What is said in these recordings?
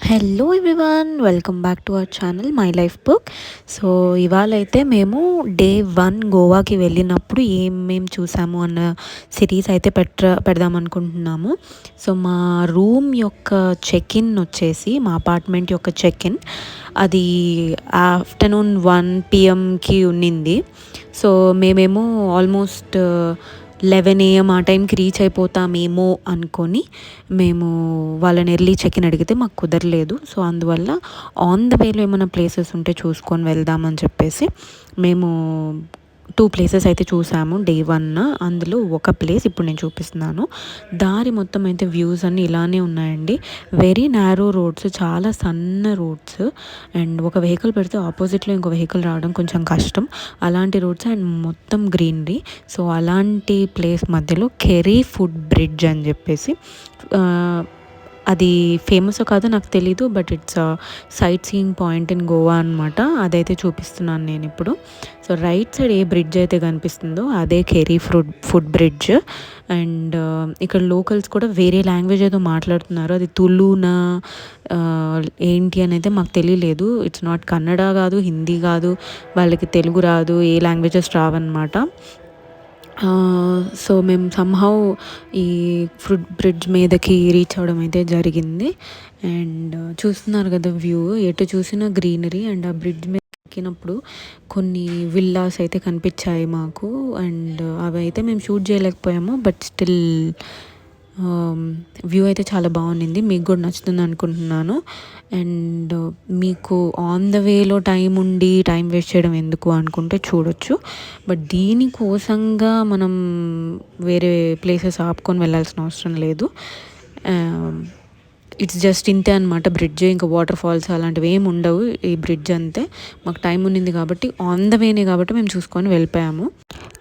Hello everyone, welcome back to our channel my life book. So ఇవాళ అయితే మేము day 1 గోవాకి వెళ్ళినప్పుడు ఏమేం చూసాము అన్న సిరీస్ అయితే పెడదాం అనుకుంటున్నాము. సో మా రూమ్ యొక్క చెక్ ఇన్ వచ్చేసి, మా అపార్ట్మెంట్ యొక్క చెక్ ఇన్ అది ఆఫ్టర్నూన్ 1 PM ఉన్నింది. సో మేమేమో ఆల్మోస్ట్ 11 AM ఆ టైంకి రీచ్ అయిపోతామేమో అనుకొని మేము వాళ్ళని ఎర్లీ చెక్ ఇన్ అడిగితే మాకు కుదరలేదు. సో అందువల్ల ఆన్ ద వేలో ఏమైనా ప్లేసెస్ ఉంటే చూసుకొని వెళ్దామని చెప్పేసి మేము 2 ప్లేసెస్ అయితే చూసాము డే 1. అందులో ఒక ప్లేస్ ఇప్పుడు నేను చూపిస్తున్నాను. దారి మొత్తం అయితే వ్యూస్ అన్నీ ఇలానే ఉన్నాయండి. వెరీ నారో రోడ్స్, చాలా సన్న రోడ్స్, అండ్ ఒక వెహికల్ పెడితే ఆపోజిట్లో ఇంకో వెహికల్ రావడం కొంచెం కష్టం. అలాంటి రోడ్స్ అండ్ మొత్తం గ్రీనరీ. సో అలాంటి ప్లేస్ మధ్యలో కెరీ ఫుడ్ బ్రిడ్జ్ అని చెప్పేసి, అది ఫేమస్ కాదో నాకు తెలీదు, but it's sight seeing point in Goa అనమాట. అదైతే చూపిస్తున్నాను నేను ఇప్పుడు. సో రైట్ సైడ్ ఏ బ్రిడ్జ్ అయితే కనిపిస్తుందో అదే కెరీ ఫుడ్ బ్రిడ్జ్. అండ్ ఇక్కడ లోకల్స్ కూడా వేరే లాంగ్వేజ్ ఏదో మాట్లాడుతున్నారు. అది తులునా ఏంటి అని అయితే మాకు తెలియలేదు. ఇట్స్ నాట్ కన్నడ కాదు, హిందీ కాదు, వాళ్ళకి తెలుగు రాదు, ఏ లాంగ్వేజెస్ రావన్నమాట. సో మేము సమ్హౌ ఈ ఫుడ్ బ్రిడ్జ్ మీదకి రీచ్ అవ్వడం అయితే జరిగింది. అండ్ చూస్తున్నారు కదా వ్యూ, ఎటు చూసినా గ్రీనరీ. అండ్ ఆ బ్రిడ్జ్ మీద ఎక్కినప్పుడు కొన్ని విల్లాస్ అయితే కనిపించాయి మాకు. అండ్ అవి అయితే మేము షూట్ చేయలేకపోయాము, బట్ స్టిల్ వ్యూ అయితే చాలా బాగుండింది. మీకు కూడా నచ్చుతుంది అనుకుంటున్నాను. అండ్ మీకు ఆన్ ద వేలో టైం వేస్ట్ చేయడం ఎందుకు అనుకుంటే చూడొచ్చు. బట్ దీనికోసంగా మనం వేరే ప్లేసెస్ ఆపుకొని వెళ్ళాల్సిన అవసరం లేదు. ఇట్స్ జస్ట్ ఇంతే అనమాట బ్రిడ్జ్. ఇంకా వాటర్ ఫాల్స్ అలాంటివి ఏమి ఉండవు ఈ బ్రిడ్జ్ అంతే. మాకు టైం ఉన్నింది కాబట్టి, ఆన్ ద వేనే కాబట్టి మేము చూసుకొని వెళ్ళిపోయాము.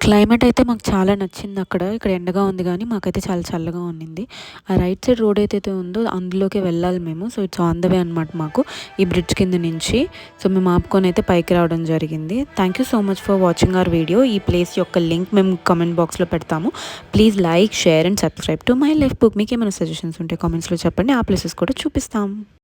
క్లైమేట్ అయితే మాకు చాలా నచ్చింది అక్కడ. ఇక్కడ ఎండగా ఉంది కానీ మాకైతే చాలా చల్లగా ఉన్నింది. ఆ రైట్ సైడ్ రోడ్ ఏదైతే ఉందో అందులోకి వెళ్ళాలి మేము. So it's on the way అనమాట మాకు ఈ బ్రిడ్జ్ కింద నుంచి. సో మేము ఆపుకొని అయితే పైకి రావడం జరిగింది. Thank you so much for watching our video. ఈ ప్లేస్ యొక్క లింక్ మేము కామెంట్ బాక్స్లో పెడతాము. Please like, share and subscribe to my life book. మీకు ఏమైనా సజెషన్స్ ఉంటే కామెంట్స్లో చెప్పండి, ఆ ప్లేసెస్ కూడా చూపిస్తాం.